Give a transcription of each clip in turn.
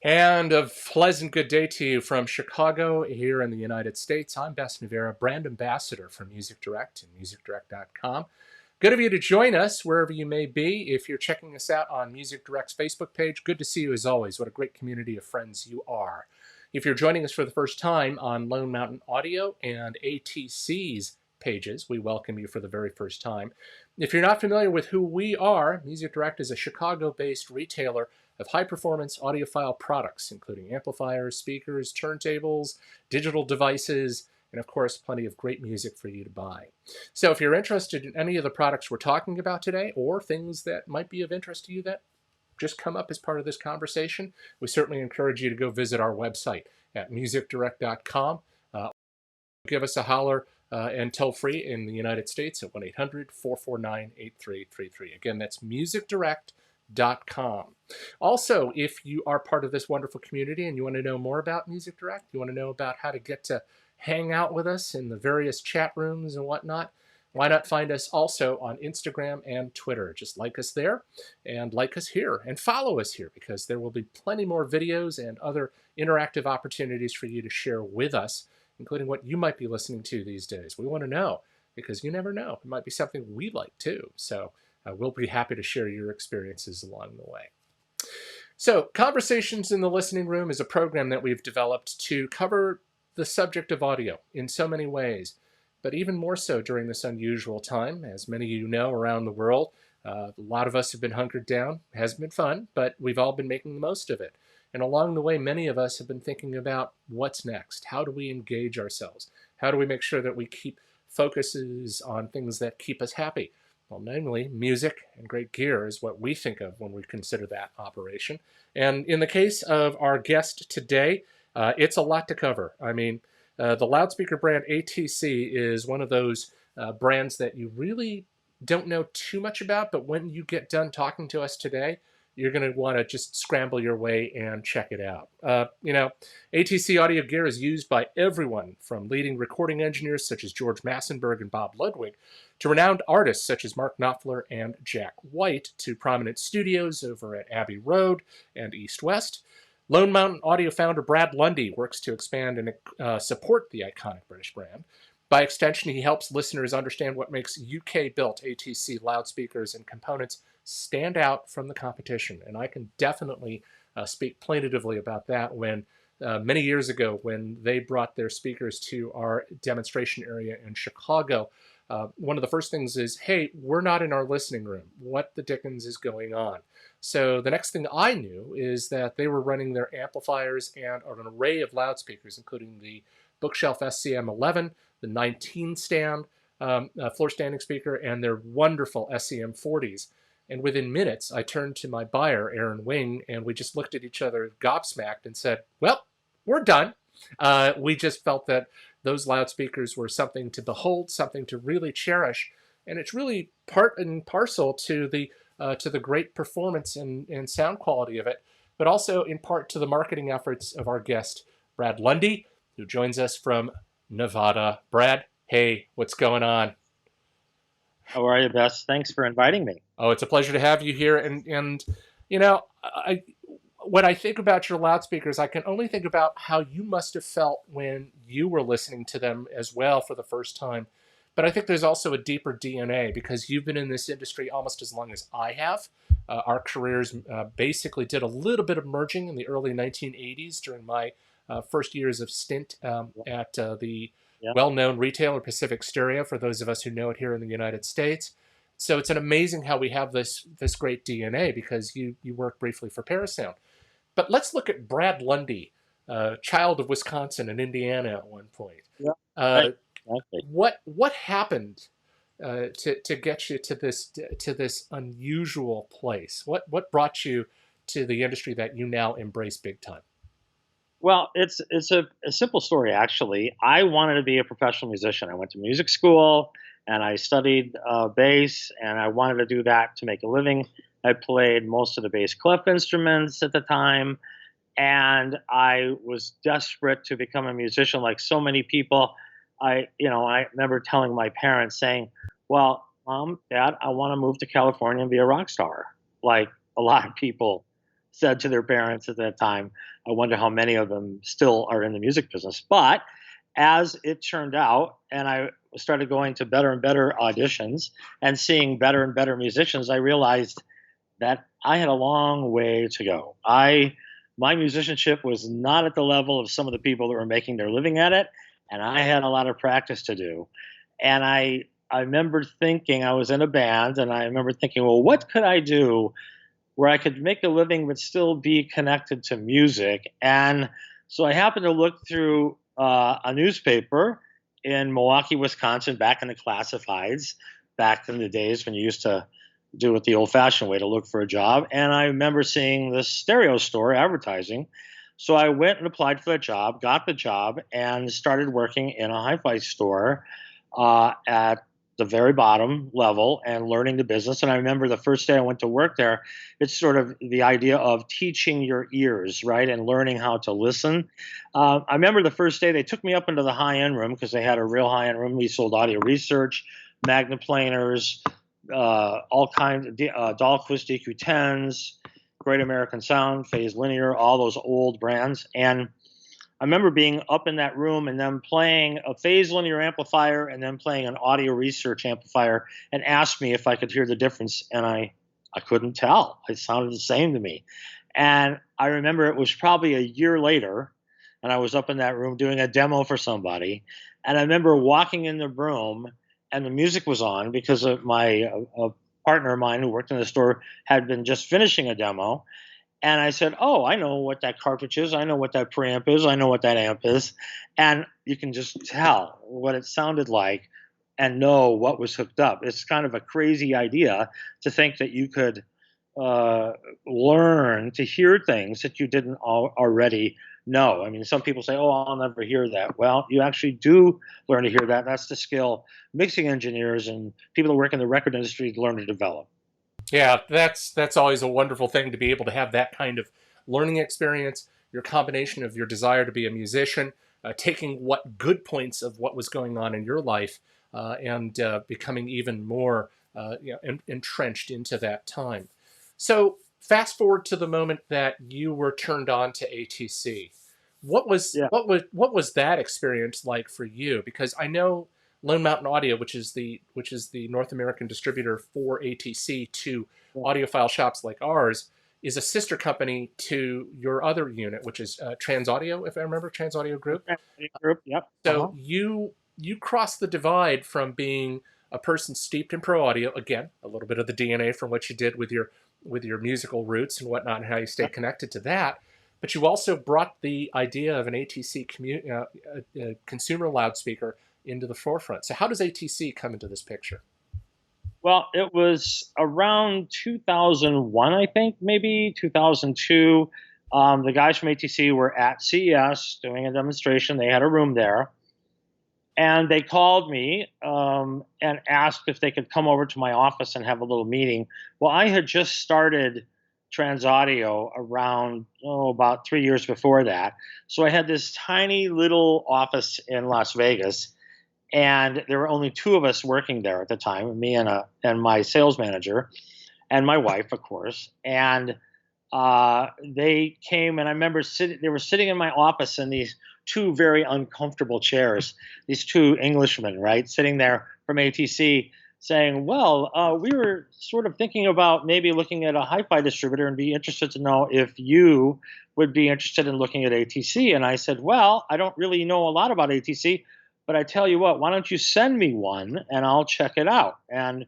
And a pleasant good day to you from Chicago here in the United States. I'm Bess Navera, brand ambassador for Music Direct and musicdirect.com. Good of you to join us wherever you may be. If you're checking us out on Music Direct's Facebook page, good to see you as always. What a great community of friends you are. If you're joining us for the first time on Lone Mountain Audio and ATC's pages, we welcome you for the very first time. If you're not familiar with who we are, Music Direct is a Chicago-based retailer of high-performance audiophile products, including amplifiers, speakers, turntables, digital devices, and of course, plenty of great music for you to buy. So if you're interested in any of the products we're talking about today, or things that might be of interest to you that just come up as part of this conversation, we certainly encourage you to go visit our website at musicdirect.com. Give us a holler and toll free in the United States at 1-800-449-8333. Again, that's musicdirect.com. Also, if you are part of this wonderful community and you want to know more about Music Direct, you want to know about how to get to hang out with us in the various chat rooms and whatnot, why not find us also on Instagram and Twitter? Just like us there and like us here and follow us here, because there will be plenty more videos and other interactive opportunities for you to share with us, including what you might be listening to these days. We want to know, because you never know. It might be something we like too. So we'll be happy to share your experiences along the way. So Conversations in the Listening Room is a program that we've developed to cover the subject of audio in so many ways, but even more so during this unusual time. As many of you know, around the world, a lot of us have been hunkered down. It hasn't been fun, but we've all been making the most of it. And along the way, many of us have been thinking about what's next. How do we engage ourselves? How do we make sure that we keep focuses on things that keep us happy? Well, namely, music and great gear is what we think of when we consider that operation. And in the case of our guest today, it's a lot to cover. I mean, the loudspeaker brand ATC is one of those brands that you really don't know too much about, but when you get done talking to us today, you're going to want to just scramble your way and check it out. ATC audio gear is used by everyone from leading recording engineers such as George Massenburg and Bob Ludwig to renowned artists such as Mark Knopfler and Jack White, to prominent studios over at Abbey Road and East West. Lone Mountain Audio founder Brad Lunde works to expand and support the iconic British brand. By extension, he helps listeners understand what makes UK-built ATC loudspeakers and components stand out from the competition. And I can definitely speak plaintively about that when many years ago, when they brought their speakers to our demonstration area in Chicago, one of the first things is, hey, we're not in our listening room. What the dickens is going on? So the next thing I knew is that they were running their amplifiers and an array of loudspeakers, including the Bookshelf SCM11, the 19 stand, floor standing speaker, and their wonderful SCM40s. And within minutes, I turned to my buyer, Aaron Wing, and we just looked at each other gobsmacked and said, well, we're done. We just felt that those loudspeakers were something to behold, something to really cherish. And it's really part and parcel to the great performance and sound quality of it, but also in part to the marketing efforts of our guest, Brad Lunde, who joins us from Nevada. Brad, hey, what's going on? How are you, Bess? Thanks for inviting me. Oh, it's a pleasure to have you here. And you know, when I think about your loudspeakers, I can only think about how you must have felt when you were listening to them as well for the first time. But I think there's also a deeper DNA, because you've been in this industry almost as long as I have. Our careers basically did a little bit of merging in the early 1980s during my first years of stint at the well-known retailer Pacific Stereo, for those of us who know it here in the United States. So it's an amazing how we have this great DNA, because you worked briefly for Parasound. But let's look at Brad Lunde, child of Wisconsin and Indiana at one point. Yeah, exactly. What happened to get you to this unusual place? What brought you to the industry that you now embrace big time? Well, it's a simple story, actually. I wanted to be a professional musician. I went to music school and I studied bass, and I wanted to do that to make a living. I played most of the bass clef instruments at the time, and I was desperate to become a musician like so many people. I remember telling my parents, saying, well, Mom, Dad, I want to move to California and be a rock star, like a lot of people said to their parents at that time. I wonder how many of them still are in the music business. But as it turned out, and I started going to better and better auditions and seeing better and better musicians, I realized that I had a long way to go. My musicianship was not at the level of some of the people that were making their living at it, and I had a lot of practice to do. And I remember thinking, I was in a band, and I remember thinking, well, what could I do where I could make a living but still be connected to music? And so I happened to look through a newspaper in Milwaukee, Wisconsin, back in the classifieds, back in the days when you used to do it the old fashioned way to look for a job. And I remember seeing this stereo store advertising. So I went and applied for the job, got the job, and started working in a hi fi store at the very bottom level and learning the business. And I remember the first day I went to work there, it's sort of the idea of teaching your ears, right? And learning how to listen. I remember the first day they took me up into the high end room because they had a real high end room. We sold audio research, magneplaners, all kinds of Dahlquist DQ10s, Great American Sound, Phase Linear, all those old brands. And I remember being up in that room and them playing a phase linear amplifier and then playing an audio research amplifier and asked me if I could hear the difference. And I couldn't tell. It sounded the same to me. And I remember it was probably a year later, and I was up in that room doing a demo for somebody. And I remember walking in the room and the music was on because of my a partner of mine who worked in the store had been just finishing a demo. And I said, oh, I know what that cartridge is. I know what that preamp is. I know what that amp is. And you can just tell what it sounded like and know what was hooked up. It's kind of a crazy idea to think that you could learn to hear things that you didn't already know. I mean, some people say, oh, I'll never hear that. Well, you actually do learn to hear that. That's the skill mixing engineers and people that work in the record industry learn to develop. Yeah, that's always a wonderful thing to be able to have that kind of learning experience. Your combination of your desire to be a musician, taking what good points of what was going on in your life, and becoming even more entrenched into that time. So fast forward to the moment that you were turned on to ATC. Yeah. What was that experience like for you? Because I know Lone Mountain Audio, which is the North American distributor for ATC to audiophile shops like ours, is a sister company to your other unit, which is Trans Audio, if I remember, Trans Audio Group. Group, yep. So you crossed the divide from being a person steeped in pro audio, again, a little bit of the DNA from what you did with your musical roots and whatnot, and how you stay connected to that. But you also brought the idea of an ATC consumer loudspeaker into the forefront. So how does ATC come into this picture? Well, it was around 2001, I think, maybe 2002. The guys from ATC were at CES doing a demonstration. They had a room there. And they called me and asked if they could come over to my office and have a little meeting. Well, I had just started Trans Audio around, about 3 years before that. So I had this tiny little office in Las Vegas. And there were only two of us working there at the time, me and my sales manager and my wife, of course. And they came, and I remember they were sitting in my office in these two very uncomfortable chairs, these two Englishmen, right, sitting there from ATC saying, well, we were sort of thinking about maybe looking at a hi-fi distributor and be interested to know if you would be interested in looking at ATC. And I said, well, I don't really know a lot about ATC, but I tell you what, why don't you send me one and I'll check it out? And,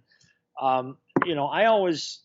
I always,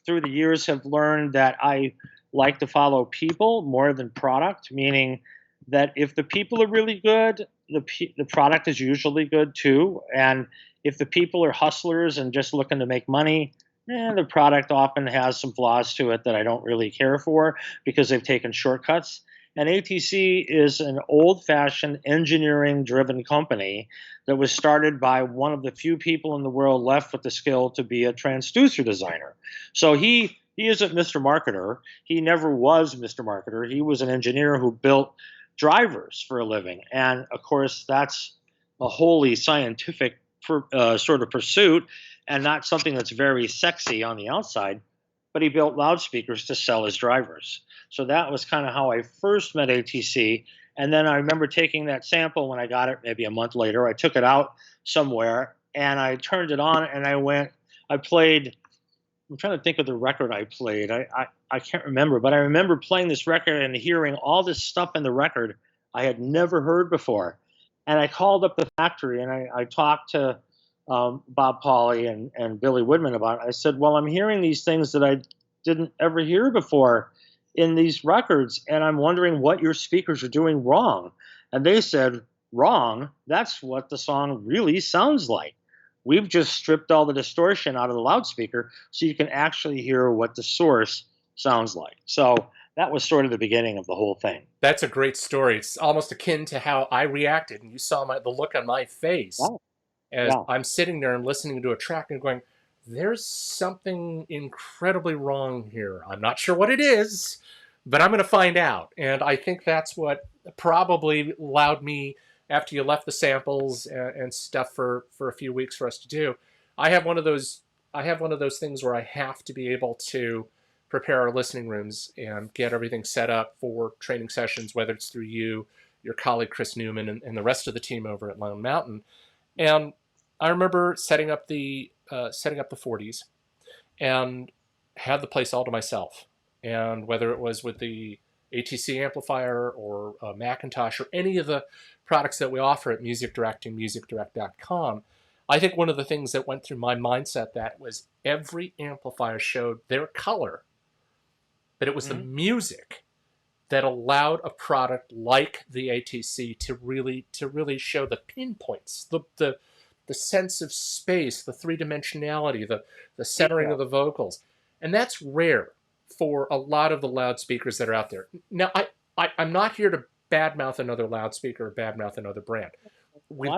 through the years, have learned that I like to follow people more than product, meaning that if the people are really good, the product is usually good too. And if the people are hustlers and just looking to make money, the product often has some flaws to it that I don't really care for because they've taken shortcuts. And ATC is an old-fashioned engineering-driven company that was started by one of the few people in the world left with the skill to be a transducer designer. So he isn't Mr. Marketer. He never was Mr. Marketer. He was an engineer who built drivers for a living. And, of course, that's a wholly scientific sort of pursuit and not something that's very sexy on the outside. but he built loudspeakers to sell his drivers. So that was kind of how I first met ATC. And then I remember taking that sample when I got it, maybe a month later. I took it out somewhere and I turned it on and I played. I'm trying to think of the record I played. I can't remember, but I remember playing this record and hearing all this stuff in the record I had never heard before. And I called up the factory and I talked to Bob Pauley and Billy Woodman about it. I said, well, I'm hearing these things that I didn't ever hear before in these records, and I'm wondering what your speakers are doing wrong. And they said, wrong? That's what the song really sounds like. We've just stripped all the distortion out of the loudspeaker so you can actually hear what the source sounds like. So that was sort of the beginning of the whole thing. That's a great story. It's almost akin to how I reacted, and you saw the look on my face Yeah. as Yeah. I'm sitting there and listening to a track and going, there's something incredibly wrong here. I'm not sure what it is, but I'm going to find out. And I think that's what probably allowed me, after you left the samples and stuff for a few weeks for us to do. I have one of those things where I have to be able to prepare our listening rooms and get everything set up for training sessions, whether it's through you, your colleague Chris Newman, and the rest of the team over at Lone Mountain. And I remember setting up the 40s and had the place all to myself. And whether it was with the ATC amplifier or Macintosh or any of the products that we offer at Music Direct and musicdirect.com, I think one of the things that went through my mindset that was every amplifier showed their color, but it was the music that allowed a product like the ATC to really show the pinpoints, the sense of space, the three-dimensionality, the centering of the vocals. And that's rare for a lot of the loudspeakers that are out there. Now, I'm not here to badmouth another loudspeaker or badmouth another brand. We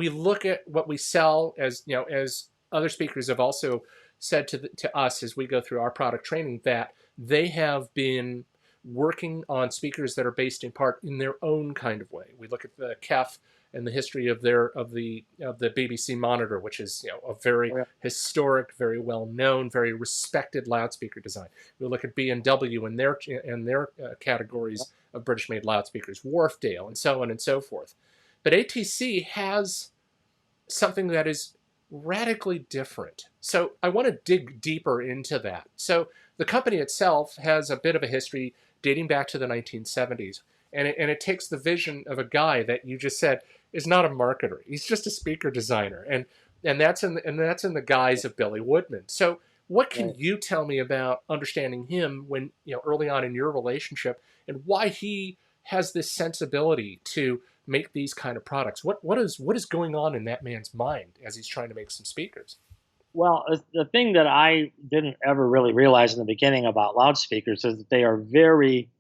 look at what we sell, as as other speakers have also said to us as we go through our product training, that they have been working on speakers that are based in part in their own kind of way. We look at the KEF and the history of the BBC monitor, which is a very historic, very well known, very respected loudspeaker design. We look at B&W and their categories of British made loudspeakers, Wharfdale, and so on and so forth. But ATC has something that is radically different. So I want to dig deeper into that. So the company itself has a bit of a history dating back to the 1970s. And it takes the vision of a guy that you just said is not a marketer. He's just a speaker designer. And that's in the guise of Billy Woodman. So what can you tell me about understanding him when, early on in your relationship, and why he has this sensibility to make these kind of products? What is going on in that man's mind as he's trying to make some speakers? Well, the thing that I didn't ever really realize in the beginning about loudspeakers is that they are very,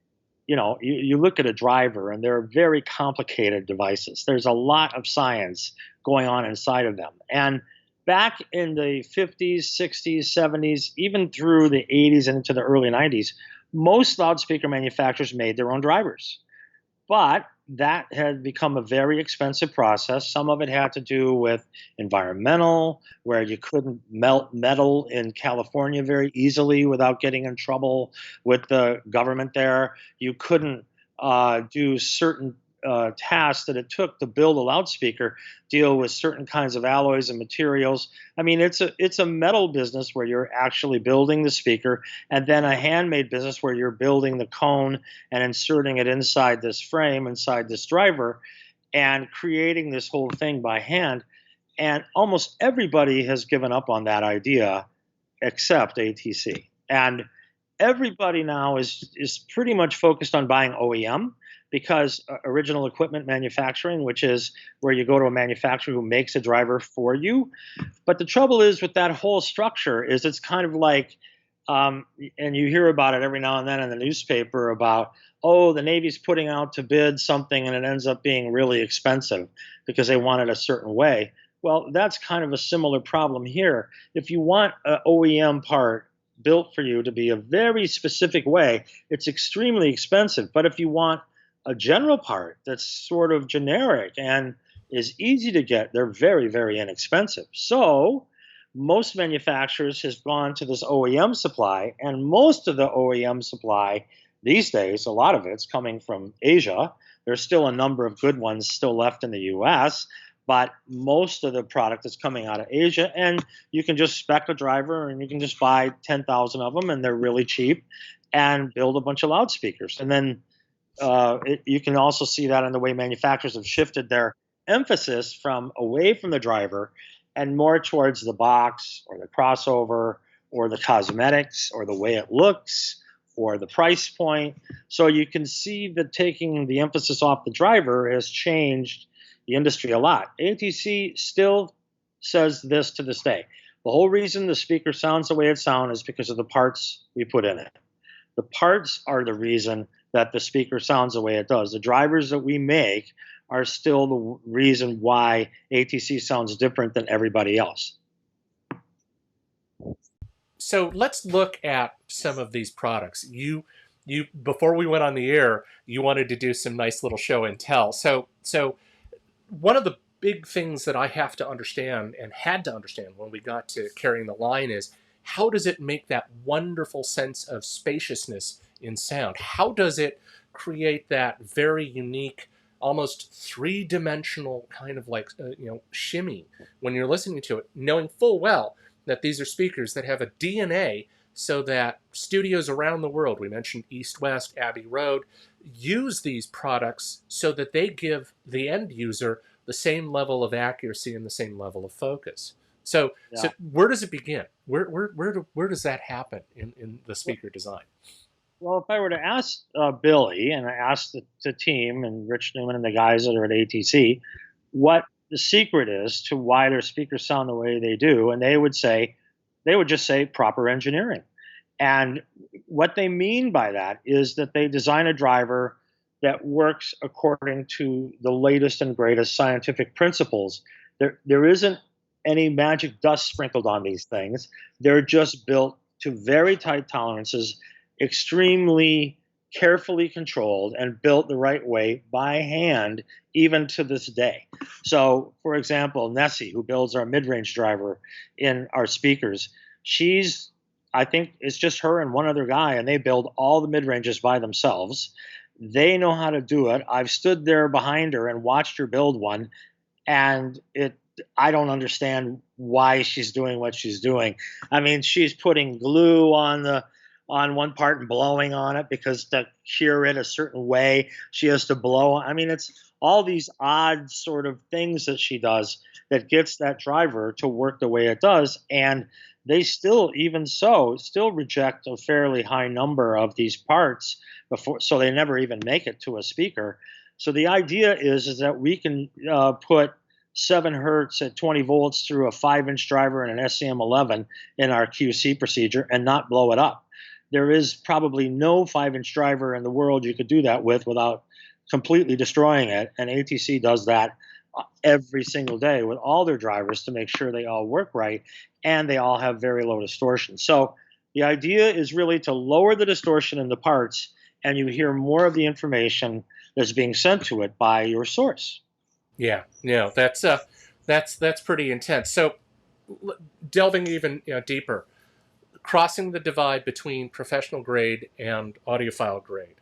you look at a driver and they're very complicated devices. There's a lot of science going on inside of them. And back in the 50s, 60s, 70s, even through the 80s and into the early 90s, most loudspeaker manufacturers made their own drivers. But that had become a very expensive process. Some of it had to do with environmental, where you couldn't melt metal in California very easily without getting in trouble with the government there. You couldn't do certain tasks that it took to build a loudspeaker, deal with certain kinds of alloys and materials. I mean, it's a metal business where you're actually building the speaker, and then a handmade business where you're building the cone and inserting it inside this frame, inside this driver, and creating this whole thing by hand. And almost everybody has given up on that idea except ATC. And everybody now is pretty much focused on buying OEM, because original equipment manufacturing, which is where you go to a manufacturer who makes a driver for you. But the trouble is with that whole structure is it's kind of like, and you hear about it every now and then in the newspaper about, oh, the Navy's putting out to bid something and it ends up being really expensive because they want it a certain way. Well, that's kind of a similar problem here. If you want an OEM part built for you to be a very specific way, it's extremely expensive. But if you want a general part that's sort of generic and is easy to get, they're very, very inexpensive. So most manufacturers has gone to this OEM supply, and most of the OEM supply these days, a lot of it's coming from Asia. There's still a number of good ones still left in the US, but most of the product is coming out of Asia, and you can just spec a driver and you can just buy 10,000 of them and they're really cheap and build a bunch of loudspeakers. And then you can also see that in the way manufacturers have shifted their emphasis from away from the driver and more towards the box or the crossover or the cosmetics or the way it looks or the price point. So you can see that taking the emphasis off the driver has changed the industry a lot. ATC still says this to this day. The whole reason the speaker sounds the way it sounds is because of the parts we put in it. The parts are the reason that the speaker sounds the way it does. The drivers that we make are still the reason why ATC sounds different than everybody else. So let's look at some of these products. You before we went on the air, you wanted to do some nice little show and tell. So one of the big things that I have to understand and had to understand when we got to carrying the line is, how does it make that wonderful sense of spaciousness in sound? How does it create that very unique, almost three-dimensional kind of like shimmy when you're listening to it, knowing full well that these are speakers that have a DNA so that studios around the world, we mentioned East West, Abbey Road, use these products so that they give the end user the same level of accuracy and the same level of focus. So where does it begin? Where does that happen in the speaker design? Well, if I were to ask Billy, and I asked the team and Rich Newman and the guys that are at ATC, what the secret is to why their speakers sound the way they do, and they would just say proper engineering. And what they mean by that is that they design a driver that works according to the latest and greatest scientific principles. There isn't any magic dust sprinkled on these things. They're just built to very tight tolerances, extremely carefully controlled and built the right way by hand, even to this day. So, for example, Nessie, who builds our mid-range driver in our speakers, I think it's just her and one other guy, and they build all the mid-ranges by themselves. They know how to do it. I've stood there behind her and watched her build one, and I don't understand why she's doing what she's doing. I mean, she's putting glue on one part and blowing on it because to cure it a certain way, she has to blow. I mean, it's all these odd sort of things that she does that gets that driver to work the way it does. And they still, even so, still reject a fairly high number of these parts before, so they never even make it to a speaker. So the idea is that we can put 7 hertz at 20 volts through a 5-inch driver and an SCM11 in our QC procedure and not blow it up. There is probably no 5-inch driver in the world you could do that with without completely destroying it, and ATC does that every single day with all their drivers to make sure they all work right and they all have very low distortion. So the idea is really to lower the distortion in the parts, and you hear more of the information that's being sent to it by your source. Yeah, that's pretty intense. So delving even deeper, crossing the divide between professional grade and audiophile grade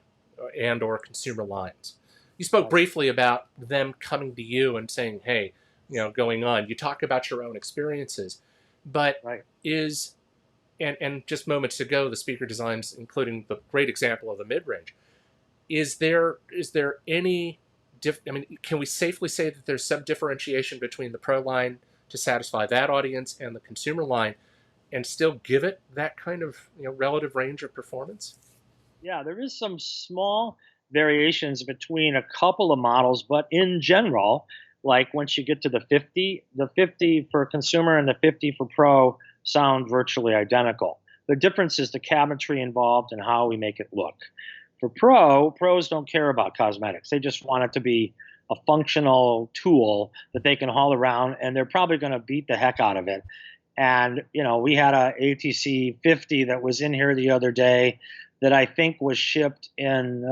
and or consumer lines. You spoke briefly about them coming to you and saying, hey, going on. You talk about your own experiences, but and just moments ago, the speaker designs, including the great example of the mid-range, is there any, can we safely say that there's some differentiation between the pro line to satisfy that audience and the consumer line and still give it that kind of relative range of performance? Yeah, there is some small variations between a couple of models, but in general, like once you get to the 50 for consumer and the 50 for pro sound virtually identical. The difference is the cabinetry involved and how we make it look. For pros don't care about cosmetics. They just want it to be a functional tool that they can haul around, and they're probably going to beat the heck out of it. And, we had a ATC 50 that was in here the other day that I think was shipped in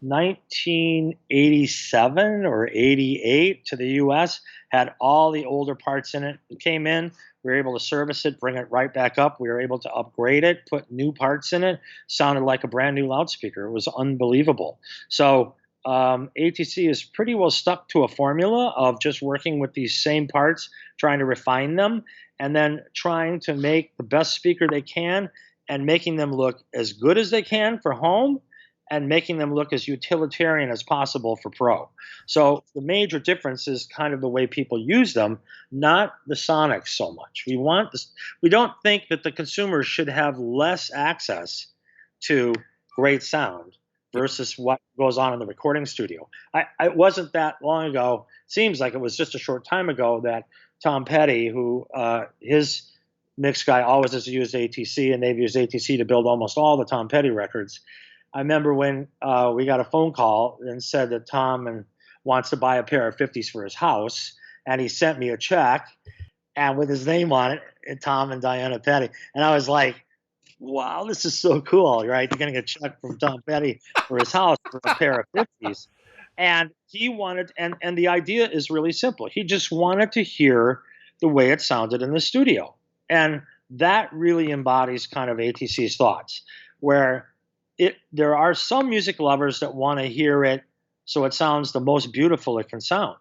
1987 or 88 to the US, had all the older parts in it. It came in, we were able to service it, bring it right back up. We were able to upgrade it, put new parts in it. Sounded like a brand new loudspeaker. It was unbelievable. So ATC is pretty well stuck to a formula of just working with these same parts, trying to refine them, and then trying to make the best speaker they can and making them look as good as they can for home and making them look as utilitarian as possible for pro. So the major difference is kind of the way people use them, not the sonics so much. We don't think that the consumer should have less access to great sound versus what goes on in the recording studio. It wasn't that long ago, seems like it was just a short time ago, that Tom Petty, who his mix guy always has used ATC, and they've used ATC to build almost all the Tom Petty records. I remember when we got a phone call and said that Tom wants to buy a pair of 50s for his house, and he sent me a check, and with his name on it, Tom and Diana Petty, and I was like, wow, this is so cool, right? You're getting a check from Tom Petty for his house for a pair of 50s. And he wanted, and the idea is really simple. He just wanted to hear the way it sounded in the studio. And that really embodies kind of ATC's thoughts, where there are some music lovers that want to hear it so it sounds the most beautiful it can sound.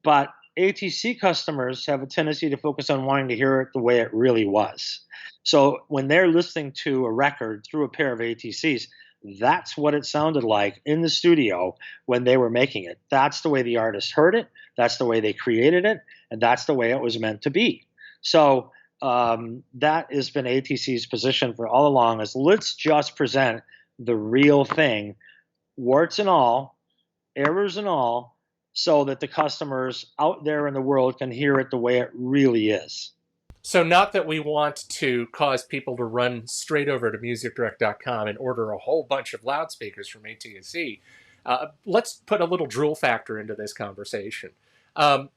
But ATC customers have a tendency to focus on wanting to hear it the way it really was. So when they're listening to a record through a pair of ATCs, that's what it sounded like in the studio when they were making it. That's the way the artist heard it. That's the way they created it. And that's the way it was meant to be. So that has been ATC's position for all along, is let's just present the real thing, warts and all, errors and all, so that the customers out there in the world can hear it the way it really is. So not that we want to cause people to run straight over to musicdirect.com and order a whole bunch of loudspeakers from ATC. Let's put a little drool factor into this conversation. Sure.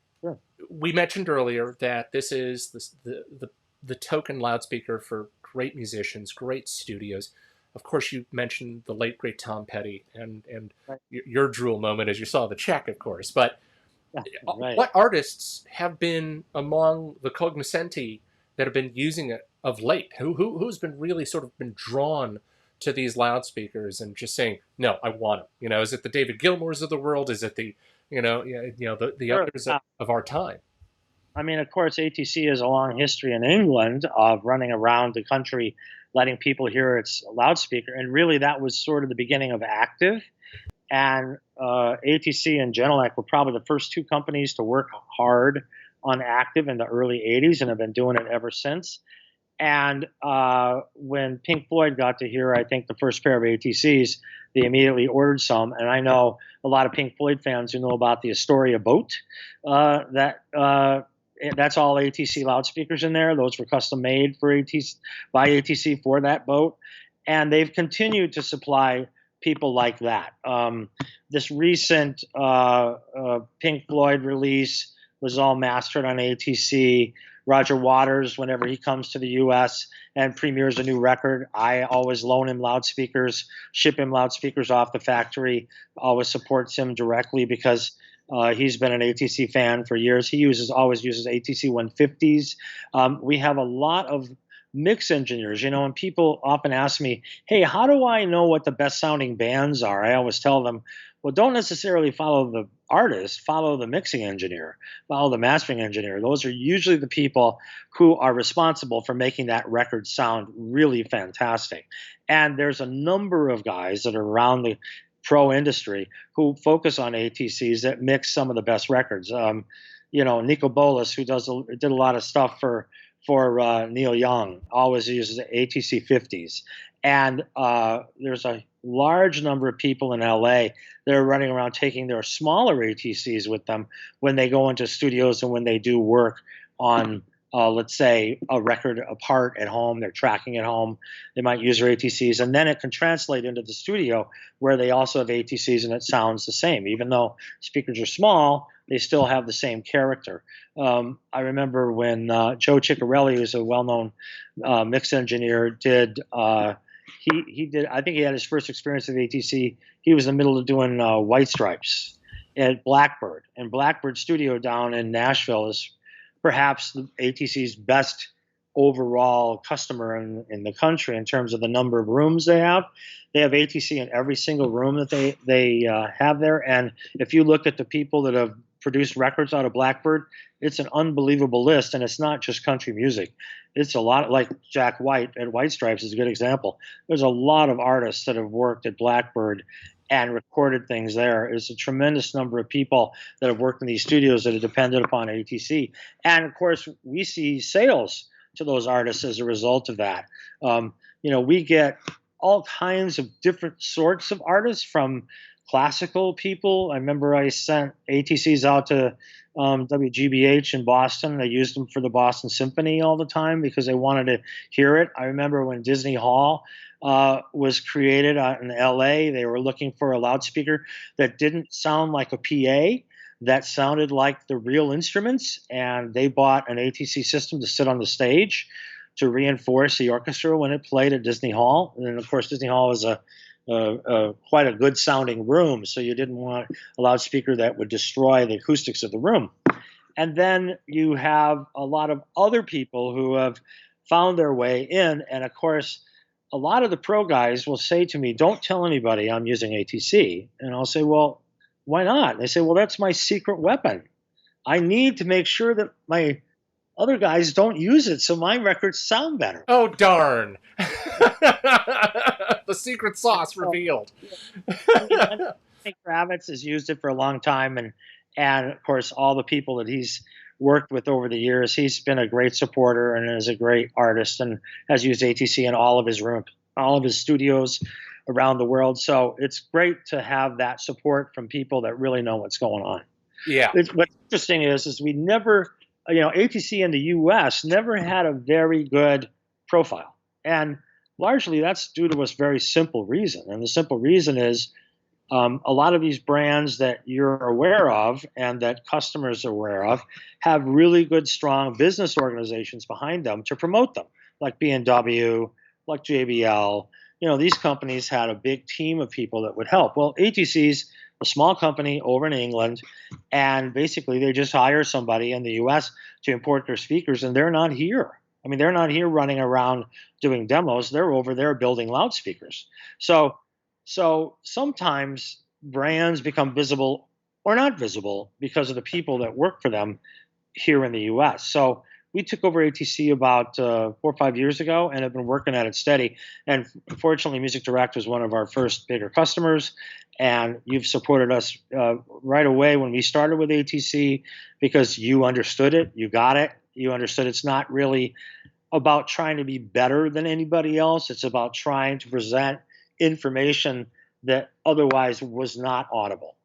We mentioned earlier that this is the token loudspeaker for great musicians, great studios. Of course, you mentioned the late, great Tom Petty and Right. your drool moment as you saw the check, of course. But Yeah, right. what artists have been among the cognoscenti that have been using it of late? Who's been really sort of been drawn to these loudspeakers and just saying, no, I want them? You know, is it the David Gilmours of the world? Is it the the Sure. others of our time? I mean, of course, ATC has a long history in England of running around the country, letting people hear its loudspeaker. And really, that was sort of the beginning of active. And ATC and Genelec were probably the first two companies to work hard on active in the early 80s and have been doing it ever since. And when Pink Floyd got to hear, I think, the first pair of ATCs, they immediately ordered some. And I know a lot of Pink Floyd fans who know about the Astoria boat. That's all ATC loudspeakers in there. Those were custom made for ATC by ATC for that boat. And they've continued to supply people like that. This recent Pink Floyd release was all mastered on ATC. Roger Waters, whenever he comes to the U.S. and premieres a new record, I always loan him loudspeakers, ship him loudspeakers off the factory, always supports him directly because he's been an ATC fan for years. He always uses ATC 150s. We have a lot of mix engineers, and people often ask me, hey, how do I know what the best sounding bands are? I always tell them, well, don't necessarily follow the artist, follow the mixing engineer, follow the mastering engineer. Those are usually the people who are responsible for making that record sound really fantastic. And there's a number of guys that are around the pro industry who focus on ATCs that mix some of the best records. Nico Bolas, who did a lot of stuff for Neil Young, always uses ATC 50s. And there's a large number of people in LA that are running around taking their smaller ATCs with them when they go into studios and when they do work on, let's say, a record apart at home. They're tracking at home. They might use their ATCs. And then it can translate into the studio where they also have ATCs and it sounds the same. Even though speakers are small, they still have the same character. I remember when Joe Ciccarelli, who's a well-known mix engineer, did he did. I think he had his first experience with ATC. He was in the middle of doing White Stripes at Blackbird, and Blackbird Studio down in Nashville is perhaps the ATC's best overall customer in the country in terms of the number of rooms they have. They have ATC in every single room that they have there. And if you look at the people that have produced records out of Blackbird, it's an unbelievable list. And it's not just country music. It's a lot, like Jack White at White Stripes is a good example. There's a lot of artists that have worked at Blackbird and recorded things there. There's a tremendous number of people that have worked in these studios that are dependent upon ATC. And of course, we see sales to those artists as a result of that. We get all kinds of different sorts of artists, from classical people. I remember I sent ATCs out to WGBH in Boston. They used them for the Boston Symphony all the time because they wanted to hear it. I remember when Disney Hall was created in LA, they were looking for a loudspeaker that didn't sound like a PA, that sounded like the real instruments, and they bought an ATC system to sit on the stage to reinforce the orchestra when it played at Disney Hall. And then, of course, Disney Hall is quite a good sounding room, so you didn't want a loudspeaker that would destroy the acoustics of the room. And then you have a lot of other people who have found their way in, and of course, a lot of the pro guys will say to me, "Don't tell anybody I'm using ATC." And I'll say, "Well, why not?" And they say, "Well, that's my secret weapon. I need to make sure that my other guys don't use it so my records sound better." Oh, darn. The secret sauce revealed. I think Kravitz has used it for a long time, and of course, all the people that he's worked with over the years, he's been a great supporter and is a great artist and has used ATC in all of his rooms, all of his studios around the world. So it's great to have that support from people that really know what's going on. Yeah. What's interesting is we never, ATC in the U.S. never had a very good profile. And largely that's due to a very simple reason. And the simple reason is a lot of these brands that you're aware of and that customers are aware of have really good, strong business organizations behind them to promote them, like B&W, like JBL. These companies had a big team of people that would help. Well, ATC's a small company over in England, and basically they just hire somebody in the U.S. to import their speakers, and they're not here. I mean, they're not here running around doing demos. They're over there building loudspeakers. So sometimes brands become visible or not visible because of the people that work for them here in the U.S. So we took over ATC about 4 or 5 years ago and have been working at it steady. And fortunately, Music Direct was one of our first bigger customers. And you've supported us right away when we started with ATC because you understood it, you got it, you understood it's not really about trying to be better than anybody else. It's about trying to present information that otherwise was not audible.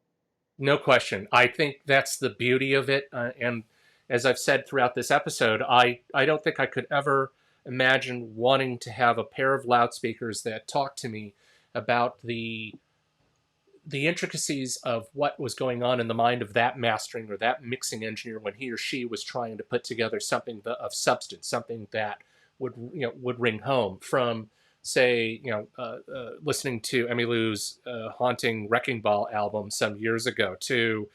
No question. I think that's the beauty of it. And as I've said throughout this episode, I don't think I could ever imagine wanting to have a pair of loudspeakers that talk to me about the intricacies of what was going on in the mind of that mastering or that mixing engineer when he or she was trying to put together something of substance, something that would ring home, from say, listening to Emmylou's haunting Wrecking Ball album some years ago, to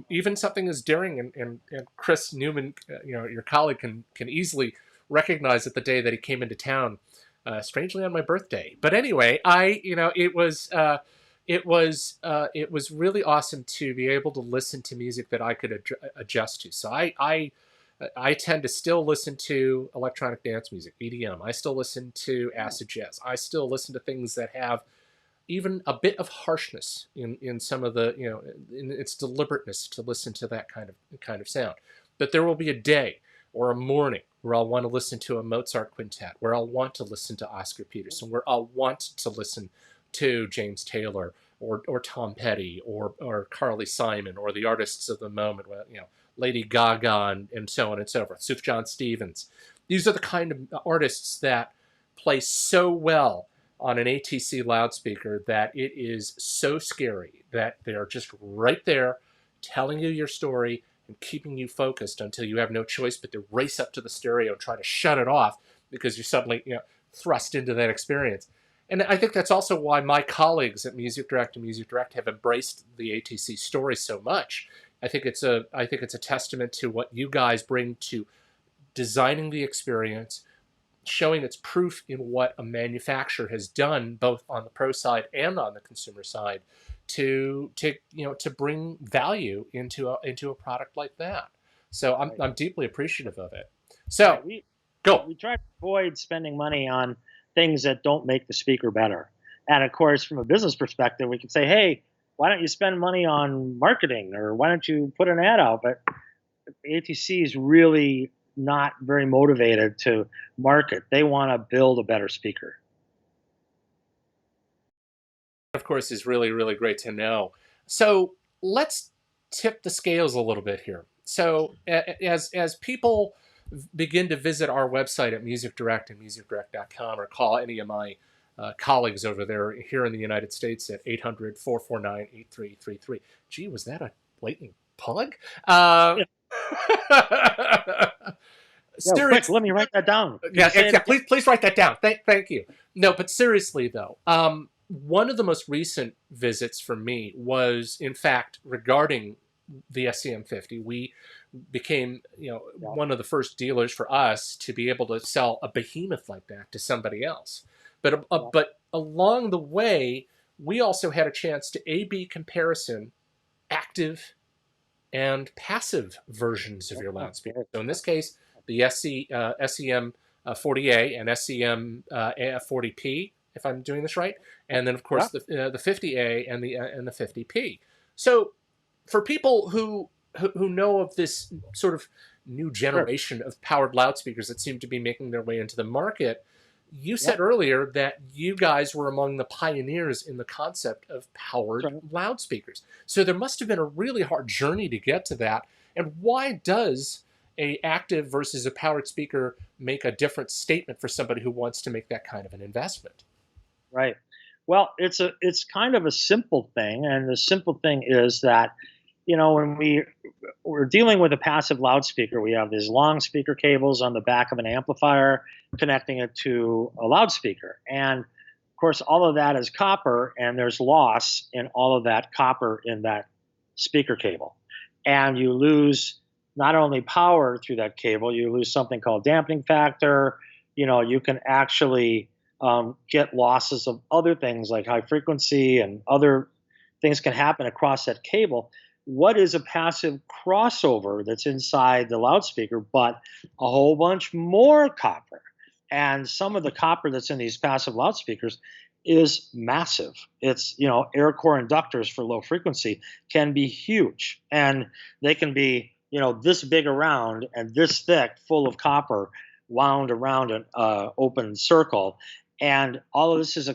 even something as daring and Chris Newman, your colleague, can easily recognize it the day that he came into town, strangely on my birthday. But anyway, it was really awesome to be able to listen to music that I could adjust to. So I tend to still listen to electronic dance music, EDM. I still listen to acid jazz. I still listen to things that have even a bit of harshness in some of the, in its deliberateness to listen to that kind of sound. But there will be a day or a morning where I'll want to listen to a Mozart quintet, where I'll want to listen to Oscar Peterson, where I'll want to listen to James Taylor or Tom Petty or Carly Simon or the artists of the moment, Lady Gaga and so on and so forth, Sufjan Stevens. These are the kind of artists that play so well on an ATC loudspeaker that it is so scary that they're just right there telling you your story and keeping you focused until you have no choice but to race up to the stereo and try to shut it off because you're suddenly thrust into that experience. And I think that's also why my colleagues at Music Direct and Music Direct have embraced the ATC story so much. I think it's a testament to what you guys bring to designing the experience, showing its proof in what a manufacturer has done, both on the pro side and on the consumer side, to bring value into a product like that. So Right. I'm deeply appreciative of it. So Right. go. We try to avoid spending money on things that don't make the speaker better. And of course, from a business perspective, we could say, hey, why don't you spend money on marketing, or why don't you put an ad out? But ATC is really not very motivated to market. They want to build a better speaker. Of course, is really, really great to know. So let's tip the scales a little bit here. So as people begin to visit our website at Music Direct and musicdirect.com, or call any of my colleagues over there here in the United States at 800-449-8333. Gee, was that a blatant plug? Yeah, yeah, quick, Serious. let me write that down. Could you Yeah, say it yeah. again? Please write that down. Thank you. No, but seriously though, one of the most recent visits for me was, in fact, regarding the SCM50. We became, Yeah, one of the first dealers for us to be able to sell a behemoth like that to somebody else. yeah, But along the way, we also had a chance to A/B comparison active and passive versions of yeah, your yeah, loudspeaker. great. So in this case, the SEM 40A and SEM AF 40P, if I'm doing this right, and then of Yeah, course the 50A and the 50P. So for people who know of this sort of new sure. generation of powered loudspeakers that seem to be making their way into the market, you Yeah, said earlier that you guys were among the pioneers in the concept of that's powered right. loudspeakers. So there must have been a really hard journey to get to that. And why does a active versus a powered speaker make a different statement for somebody who wants to make that kind of an investment? Right. Well, it's kind of a simple thing, and the simple thing is that, when we're dealing with a passive loudspeaker, we have these long speaker cables on the back of an amplifier connecting it to a loudspeaker, and of course, all of that is copper, and there's loss in all of that copper in that speaker cable, and you lose not only power through that cable, you lose something called dampening factor. You can actually get losses of other things like high frequency, and other things can happen across that cable. What is a passive crossover that's inside the loudspeaker but a whole bunch more copper? And some of the copper that's in these passive loudspeakers is massive. It's, air core inductors for low frequency can be huge, and they can be, this big around and this thick, full of copper wound around an open circle. And all of this is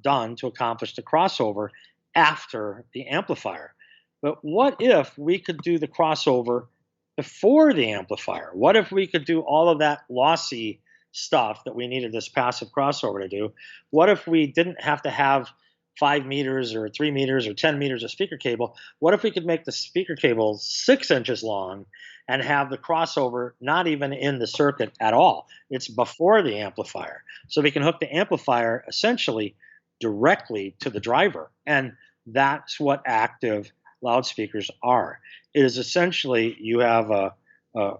done to accomplish the crossover after the amplifier. But what if we could do the crossover before the amplifier? What if we could do all of that lossy stuff that we needed this passive crossover to do? What if we didn't have to have 5 meters or 3 meters or 10 meters of speaker cable? What if we could make the speaker cable 6 inches long and have the crossover not even in the circuit at all? It's before the amplifier. So we can hook the amplifier essentially directly to the driver. And that's what active loudspeakers are. It is essentially, you have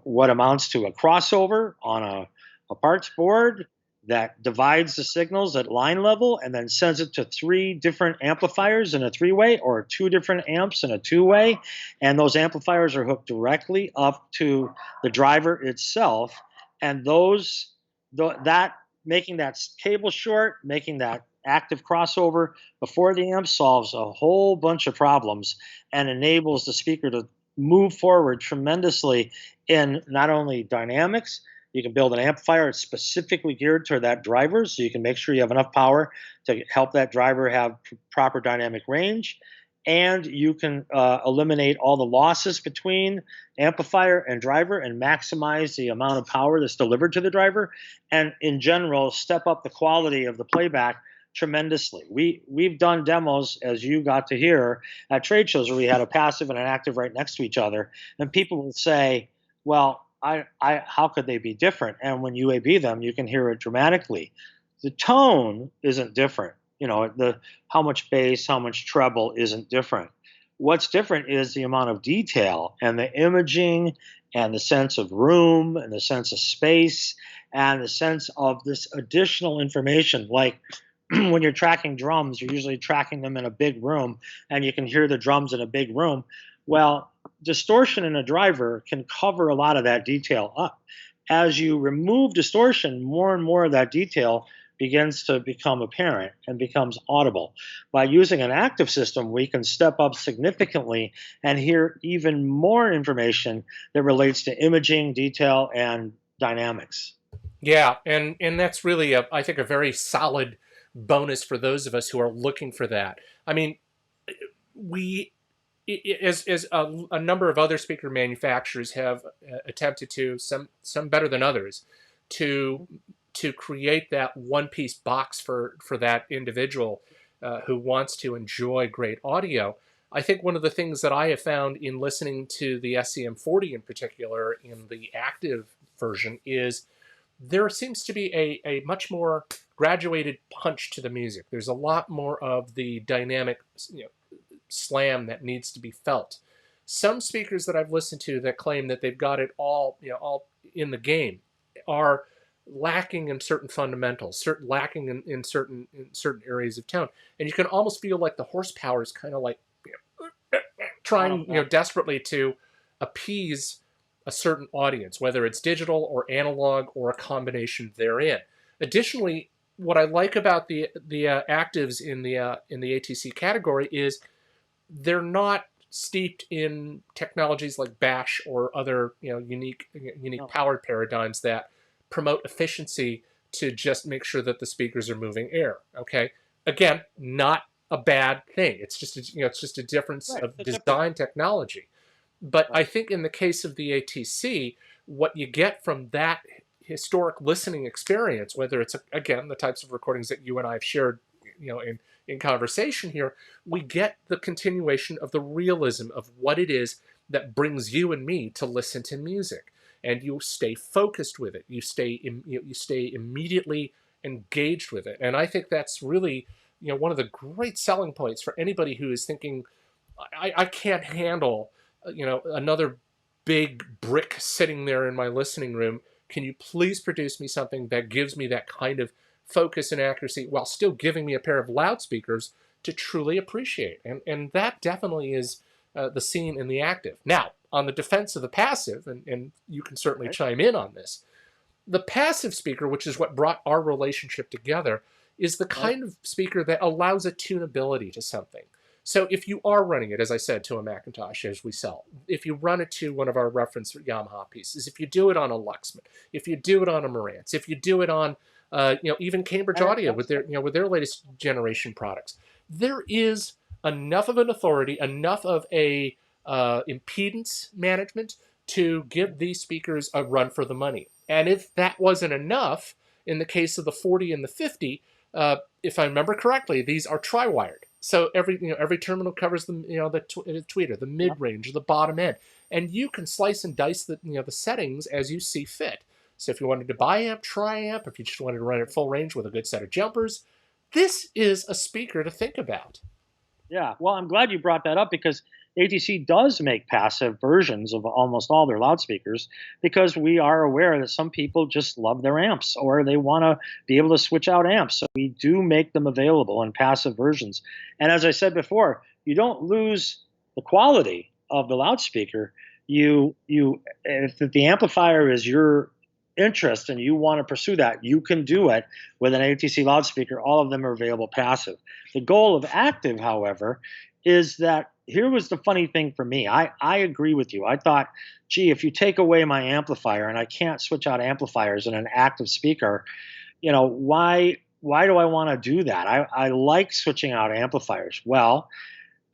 what amounts to a crossover on a parts board that divides the signals at line level and then sends it to 3 different amplifiers in a 3-way, or 2 different amps in a 2-way. And those amplifiers are hooked directly up to the driver itself. And that making that cable short, making that active crossover before the amp solves a whole bunch of problems and enables the speaker to move forward tremendously in not only dynamics. You can build an amplifier that's specifically geared toward that driver, so you can make sure you have enough power to help that driver have proper dynamic range. And you can eliminate all the losses between amplifier and driver and maximize the amount of power that's delivered to the driver. And in general, step up the quality of the playback tremendously. We've done demos, as you got to hear, at trade shows where we had a passive and an active right next to each other, and people will say, well, how could they be different? And when you AB them, you can hear it dramatically. The tone isn't different. how much bass, how much treble isn't different. What's different is the amount of detail and the imaging and the sense of room and the sense of space and the sense of this additional information. Like when you're tracking drums, you're usually tracking them in a big room and you can hear the drums in a big room. Well, distortion in a driver can cover a lot of that detail up. As you remove distortion, more and more of that detail begins to become apparent and becomes audible. By using an active system, we can step up significantly and hear even more information that relates to imaging, detail, and dynamics. Yeah, and that's really I think a very solid bonus for those of us who are looking for that. I mean, we as a number of other speaker manufacturers have attempted to, some better than others, to create that one piece box for that individual who wants to enjoy great audio. I think one of the things that I have found in listening to the SCM40 in particular in the active version is there seems to be a much more graduated punch to the music. There's a lot more of the dynamic, slam that needs to be felt. Some speakers that I've listened to that claim that they've got it all, all in the game, are lacking in certain fundamentals, lacking in certain areas of tone, and you can almost feel like the horsepower is kind of like trying, desperately to appease a certain audience, whether it's digital or analog or a combination therein. Additionally, what I like about the actives in the ATC category is they're not steeped in technologies like bash or other unique powered paradigms that promote efficiency to just make sure that the speakers are moving air. Okay, again, not a bad thing. It's just a difference of design technology. But I think in the case of the ATC, what you get from that historic listening experience, whether it's again the types of recordings that you and I have shared, in conversation here, we get the continuation of the realism of what it is that brings you and me to listen to music, and you stay focused with it. You stay immediately engaged with it, and I think that's really one of the great selling points for anybody who is thinking, I can't handle another big brick sitting there in my listening room. Can you please produce me something that gives me that kind of focus and accuracy while still giving me a pair of loudspeakers to truly appreciate? And that definitely is the scene in the active. Now, on the defense of the passive, and you can certainly chime in on this, the passive speaker, which is what brought our relationship together, is the kind of speaker that allows a tunability to something. So if you are running it, as I said, to a Macintosh, as we sell, if you run it to one of our reference Yamaha pieces, if you do it on a Luxman, if you do it on a Marantz, if you do it on, even Cambridge Audio with their latest generation products, there is enough of an authority, enough of a impedance management to give these speakers a run for the money. And if that wasn't enough, in the case of the 40 and the 50, if I remember correctly, these are tri-wired. So every terminal covers the the tweeter, the mid range, the bottom end, and you can slice and dice the the settings as you see fit. So if you wanted to bi-amp, tri-amp, if you just wanted to run it full range with a good set of jumpers, this is a speaker to think about. Yeah, well, I'm glad you brought that up because ATC does make passive versions of almost all their loudspeakers because we are aware that some people just love their amps or they want to be able to switch out amps. So we do make them available in passive versions. And as I said before, you don't lose the quality of the loudspeaker. If the amplifier is your interest and you want to pursue that, you can do it with an ATC loudspeaker. All of them are available passive. The goal of active, however, is that here was the funny thing for me. I agree with you. I thought, gee, if you take away my amplifier and I can't switch out amplifiers in an active speaker, why do I want to do that? I like switching out amplifiers. Well,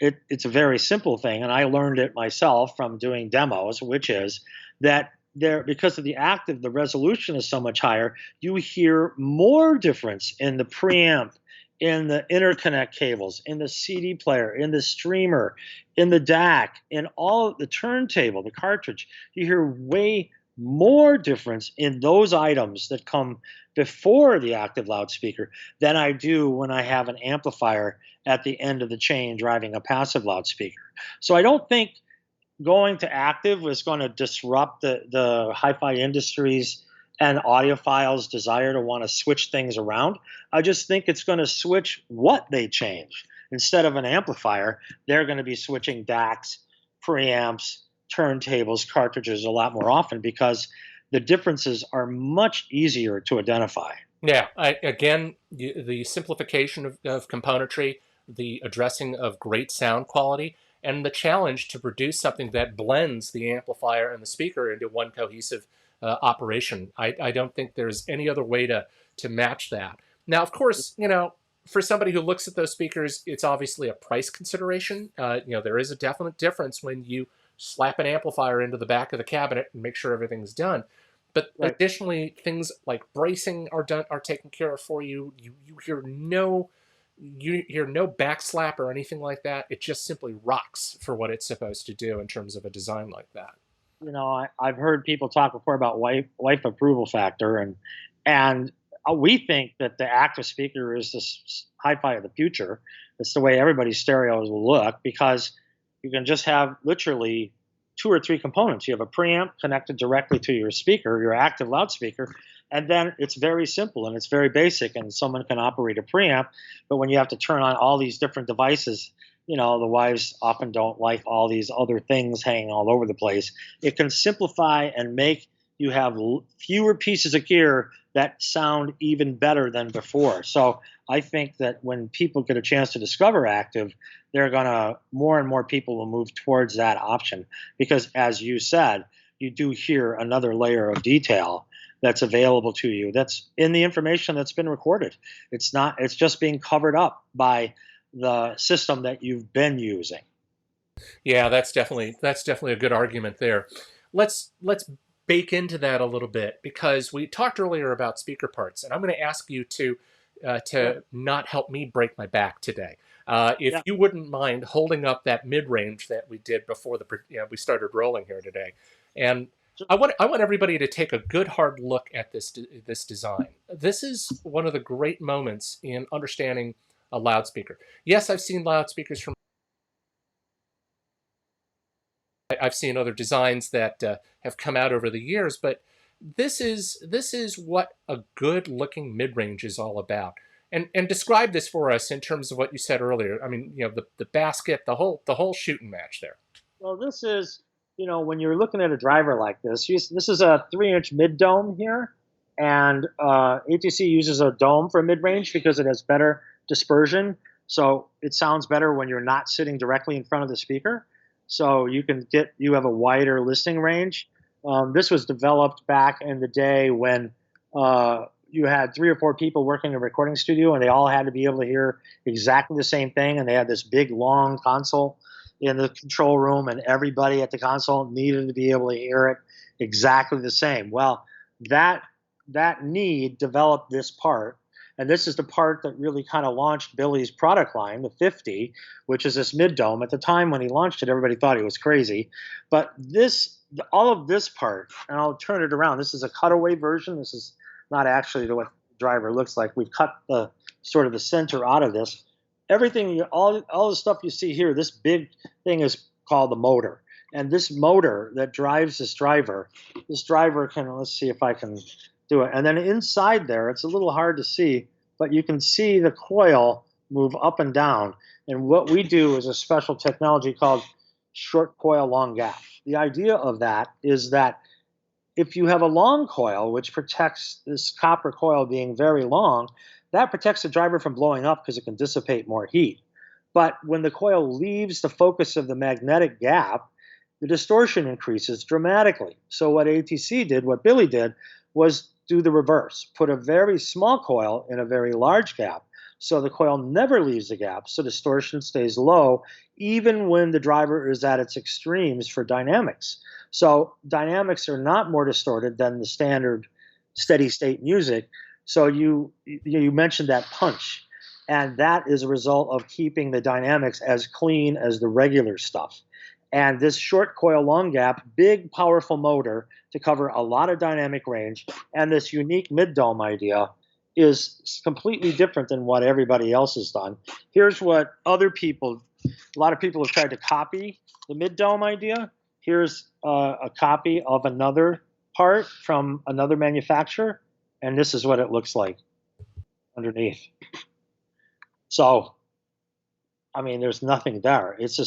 it's a very simple thing, and I learned it myself from doing demos, which is that because of the active, the resolution is so much higher, you hear more difference in the preamp, in the interconnect cables, in the CD player, in the streamer, in the DAC, in all of the turntable, the cartridge. You hear way more difference in those items that come before the active loudspeaker than I do when I have an amplifier at the end of the chain driving a passive loudspeaker. So I don't think going to active is going to disrupt the hi-fi industry's and audiophiles' desire to want to switch things around. I just think it's going to switch what they change. Instead of an amplifier, they're going to be switching DACs, preamps, turntables, cartridges a lot more often because the differences are much easier to identify. Yeah, again, the simplification of componentry, the addressing of great sound quality, and the challenge to produce something that blends the amplifier and the speaker into one cohesive operation. I don't think there's any other way to match that. Now, of course, for somebody who looks at those speakers, it's obviously a price consideration. There is a definite difference when you slap an amplifier into the back of the cabinet and make sure everything's done. But Right. additionally, things like bracing are taken care of for you. You hear no backslap or anything like that. It just simply rocks for what it's supposed to do in terms of a design like that. I've heard people talk before about wife approval factor, and we think that the active speaker is this hi-fi of the future. It's the way everybody's stereos will look because you can just have literally two or three components. You have a preamp connected directly to your speaker, your active loudspeaker, and then it's very simple and it's very basic, and someone can operate a preamp. But when you have to turn on all these different devices, the wives often don't like all these other things hanging all over the place. It can simplify and make you have fewer pieces of gear that sound even better than before. So I think that when people get a chance to discover active, more and more people will move towards that option because, as you said, you do hear another layer of detail that's available to you. That's in the information that's been recorded. It's just being covered up by the system that you've been using. Yeah, that's definitely a good argument there. Let's bake into that a little bit because we talked earlier about speaker parts, and I'm going to ask you to Sure. not help me break my back today. If Yeah. you wouldn't mind holding up that mid range that we did before we started rolling here today, and Sure. I want everybody to take a good hard look at this design. This is one of the great moments in understanding a loudspeaker. Yes, I've seen loudspeakers from I've seen other designs that have come out over the years, but this is what a good looking mid range is all about. And describe this for us in terms of what you said earlier. I mean, the basket, the whole shooting match there. Well, this is, when you're looking at a driver like this, this is a 3-inch mid dome here, and ATC uses a dome for mid range because it has better dispersion. So it sounds better when you're not sitting directly in front of the speaker. So you have a wider listening range. This was developed back in the day when you had 3 or 4 people working in a recording studio, and they all had to be able to hear exactly the same thing. And they had this big, long console in the control room, and everybody at the console needed to be able to hear it exactly the same. Well, that that need developed this part. And this is the part that really kind of launched Billy's product line, the 50, which is this mid dome. At the time when he launched it, everybody thought he was crazy. But all of this part, and I'll turn it around. This is a cutaway version. This is not actually what the driver looks like. We've cut the sort of the center out of this. Everything, all the stuff you see here, this big thing is called the motor. And this motor that drives this driver can, let's see if I can do it. And then inside there, it's a little hard to see, but you can see the coil move up and down. And what we do is a special technology called short coil long gap. The idea of that is that if you have a long coil, which protects this copper coil being very long, that protects the driver from blowing up because it can dissipate more heat. But when the coil leaves the focus of the magnetic gap, the distortion increases dramatically. So what ATC did, what Billy did, was do the reverse. Put a very small coil in a very large gap. So the coil never leaves the gap, so distortion stays low, even when the driver is at its extremes for dynamics. So dynamics are not more distorted than the standard steady state music. So you mentioned that punch, and that is a result of keeping the dynamics as clean as the regular stuff. And this short coil, long gap, big, powerful motor to cover a lot of dynamic range, and this unique mid-dome idea is completely different than what everybody else has done. Here's what a lot of people have tried to copy the mid-dome idea. Here's a copy of another part from another manufacturer, and this is what it looks like underneath. So, I mean, there's nothing there. It's a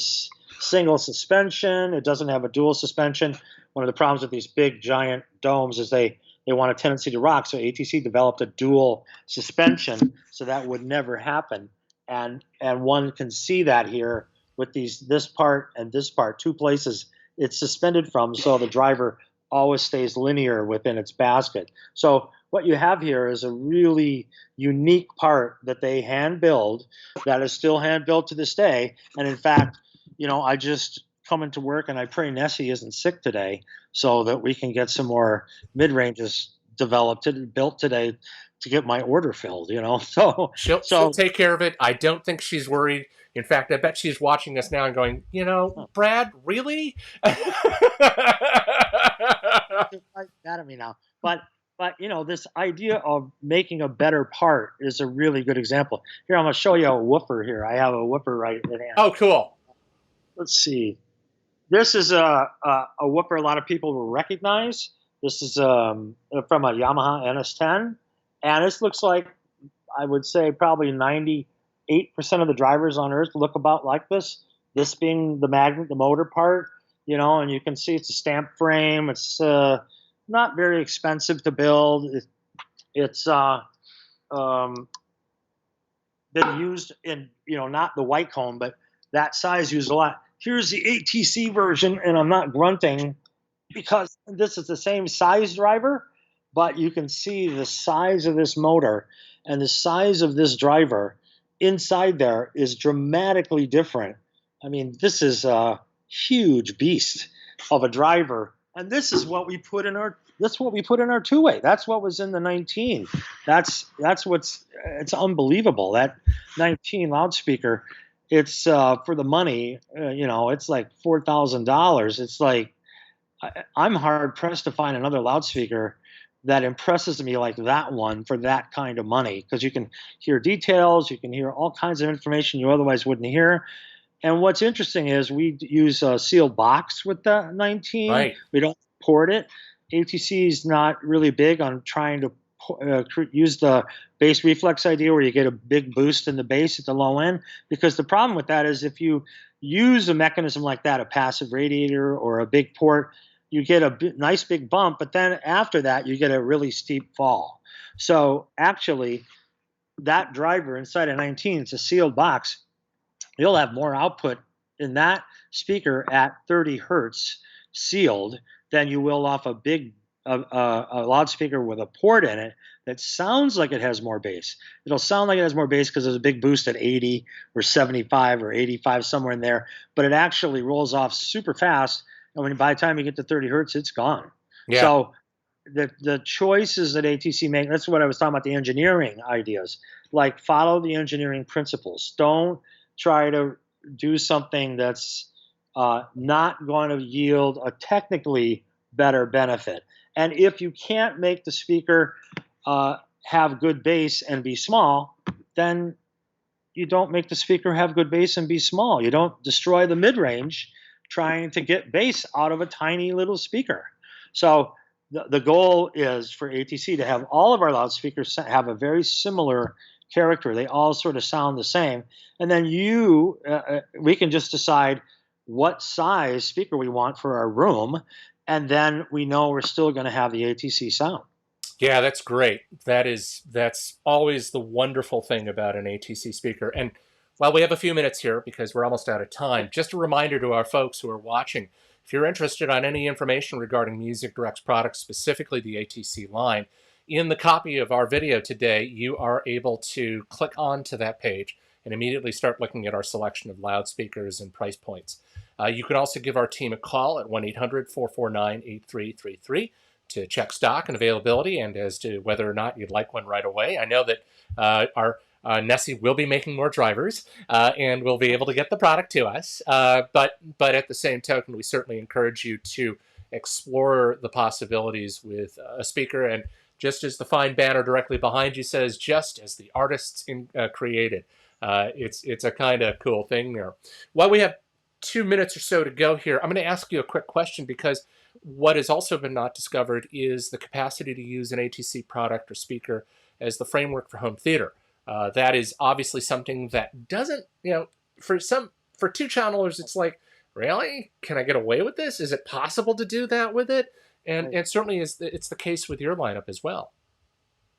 single suspension. It doesn't have a dual suspension. One of the problems with these big, giant domes is they want a tendency to rock. So ATC developed a dual suspension, so that would never happen. And one can see that here with this part and this part, two places it's suspended from, so the driver always stays linear within its basket. So what you have here is a really unique part that they hand build, that is still hand built to this day. And in fact, I just come into work and I pray Nessie isn't sick today, so that we can get some more mid-ranges developed and built today to get my order filled. So she'll take care of it. I don't think she's worried. In fact, I bet she's watching us now and going, Brad, really? Mad at me now. But this idea of making a better part is a really good example. Here, I'm going to show you a woofer here. I have a woofer right at hand. Oh, cool. Let's see. This is a woofer a lot of people will recognize. This is from a Yamaha NS10. And this looks like, I would say, probably 98% of the drivers on Earth look about like this. This being the magnet, the motor part, and you can see it's a stamp frame. It's not very expensive to build. It's been used in, not the white cone, but that size used a lot. Here's the ATC version, and I'm not grunting because this is the same size driver, but you can see the size of this motor and the size of this driver inside there is dramatically different. I mean, this is a huge beast of a driver, and this is what we put in our two-way. That's what was in the 19. It's unbelievable. That 19 loudspeaker, it's for the money, it's like $4,000. It's like I'm hard pressed to find another loudspeaker that impresses me like that one for that kind of money, because you can hear details, you can hear all kinds of information you otherwise wouldn't hear. And what's interesting is we use a sealed box with the 19. Right. We don't port it. ATC is not really big on trying to use the bass reflex idea where you get a big boost in the bass at the low end, because the problem with that is if you use a mechanism like that, a passive radiator or a big port, you get a nice big bump, but then after that you get a really steep fall. So actually that driver inside a 19, it's a sealed box, you'll have more output in that speaker at 30 hertz sealed than you will off a big a loudspeaker with a port in it that sounds like it has more bass. It'll sound like it has more bass because there's a big boost at 80 or 75 or 85, somewhere in there, but it actually rolls off super fast, and by the time you get to 30 hertz, it's gone. Yeah. So the choices that ATC make, that's what I was talking about, the engineering ideas. Like, follow the engineering principles. Don't try to do something that's not going to yield a technically better benefit. And if you can't make the speaker have good bass and be small, then you don't make the speaker have good bass and be small. You don't destroy the mid-range trying to get bass out of a tiny little speaker. So the goal is for ATC to have all of our loudspeakers have a very similar character. They all sort of sound the same. And then we can just decide what size speaker we want for our room, and then we know we're still going to have the ATC sound. Yeah, that's great. That's always the wonderful thing about an ATC speaker. And while we have a few minutes here, because we're almost out of time, just a reminder to our folks who are watching, if you're interested on any information regarding Music Direct's products, specifically the ATC line, in the copy of our video today, you are able to click onto that page and immediately start looking at our selection of loudspeakers and price points. You can also give our team a call at 1-800-449-8333 to check stock and availability and as to whether or not you'd like one right away. I know that our Nessie will be making more drivers, and will be able to get the product to us. But at the same token, we certainly encourage you to explore the possibilities with a speaker. And just as the fine banner directly behind you says, just as the artists created, it's a kind of cool thing there. While we have 2 minutes or so to go here, I'm going to ask you a quick question, because what has also been not discovered is the capacity to use an ATC product or speaker as the framework for home theater. That is obviously something that doesn't, for two channelers, it's like, really? Can I get away with this? Is it possible to do that with it? And certainly it's the case with your lineup as well.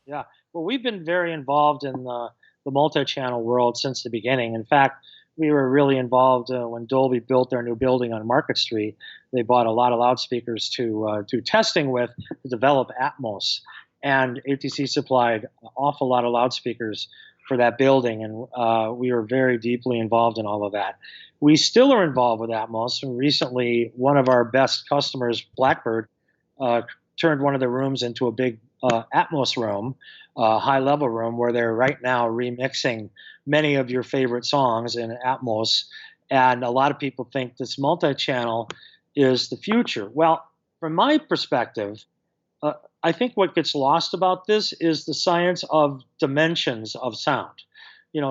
Yeah. Well, we've been very involved in the multi-channel world since the beginning. In fact, we were really involved when Dolby built their new building on Market Street. They bought a lot of loudspeakers to do testing with to develop Atmos. And ATC supplied an awful lot of loudspeakers for that building, and we were very deeply involved in all of that. We still are involved with Atmos. And recently, one of our best customers, Blackbird, turned one of the rooms into a big Atmos room, high-level room, where they're right now remixing many of your favorite songs in Atmos. And a lot of people think this multi-channel is the future. Well, from my perspective, I think what gets lost about this is the science of dimensions of sound.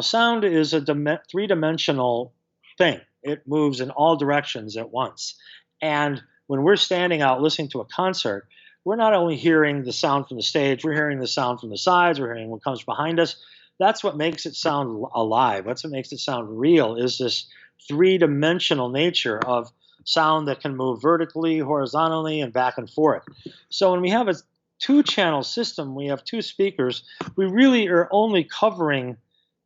Sound is a three-dimensional thing. It moves in all directions at once. And when we're standing out listening to a concert, we're not only hearing the sound from the stage, we're hearing the sound from the sides, we're hearing what comes behind us. That's what makes it sound alive. That's what makes it sound real, is this three-dimensional nature of sound that can move vertically, horizontally, and back and forth. So when we have a two-channel system, we have two speakers, we really are only covering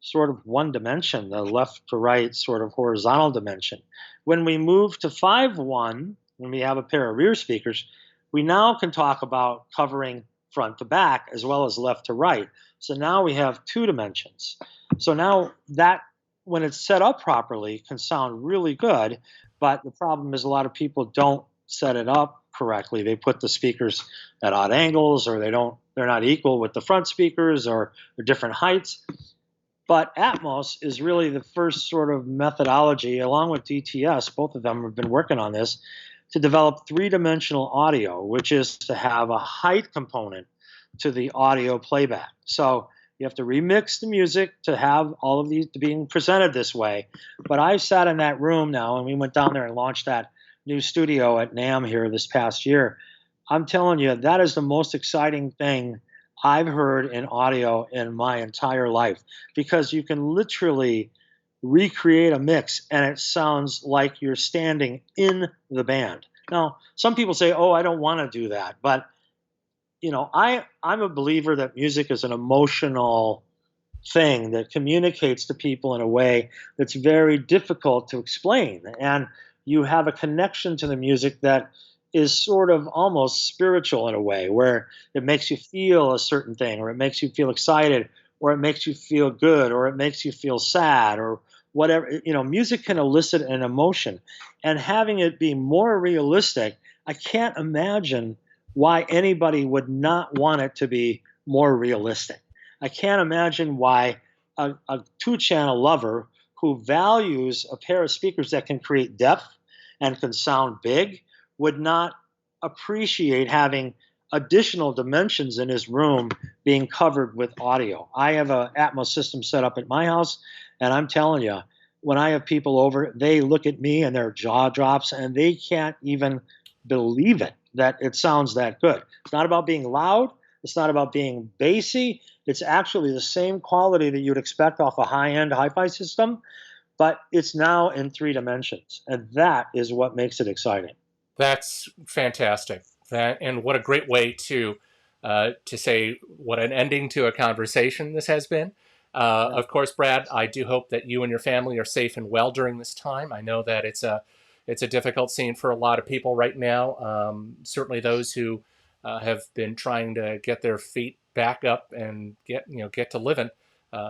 sort of one dimension, the left to right sort of horizontal dimension. When we move to 5.1, when we have a pair of rear speakers, we now can talk about covering front to back as well as left to right. So now we have two dimensions. So now that, when it's set up properly, can sound really good, but the problem is a lot of people don't set it up correctly. They put the speakers at odd angles, or they're not equal with the front speakers, or they're different heights. But Atmos is really the first sort of methodology, along with DTS, both of them have been working on this, to develop three-dimensional audio, which is to have a height component to the audio playback. So you have to remix the music to have all of these being presented this way. But I've sat in that room now, and we went down there and launched that new studio at NAMM here this past year. I'm telling you, that is the most exciting thing I've heard in audio in my entire life, because you can literally recreate a mix and it sounds like you're standing in the band. Now, some people say, oh, I don't want to do that. But, I'm a believer that music is an emotional thing that communicates to people in a way that's very difficult to explain. And you have a connection to the music that is sort of almost spiritual in a way, where it makes you feel a certain thing, or it makes you feel excited, or it makes you feel good, or it makes you feel sad, or whatever. Music can elicit an emotion, and having it be more realistic, I can't imagine why anybody would not want it to be more realistic. I can't imagine why a two-channel lover who values a pair of speakers that can create depth and can sound big would not appreciate having additional dimensions in his room being covered with audio. I have an Atmos system set up at my house, and I'm telling you, when I have people over, they look at me and their jaw drops, and they can't even believe it, that it sounds that good. It's not about being loud. It's not about being bassy. It's actually the same quality that you'd expect off a high-end hi-fi system, but it's now in three dimensions, and that is what makes it exciting. That's fantastic. And what a great way to say what an ending to a conversation this has been. Yeah. Of course, Brad, I do hope that you and your family are safe and well during this time. I know that it's a difficult scene for a lot of people right now. Certainly those who have been trying to get their feet back up and get to living.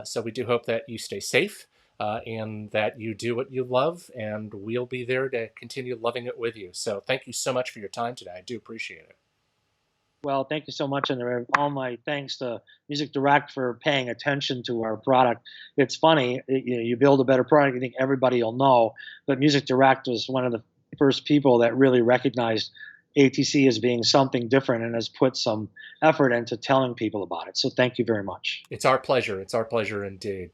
So we do hope that you stay safe. And that you do what you love, and we'll be there to continue loving it with you. So thank you so much for your time today. I do appreciate it. Well, thank you so much, and all my thanks to Music Direct for paying attention to our product. It's funny, you build a better product, you think everybody will know, but Music Direct was one of the first people that really recognized ATC as being something different and has put some effort into telling people about it. So thank you very much. It's our pleasure. It's our pleasure indeed.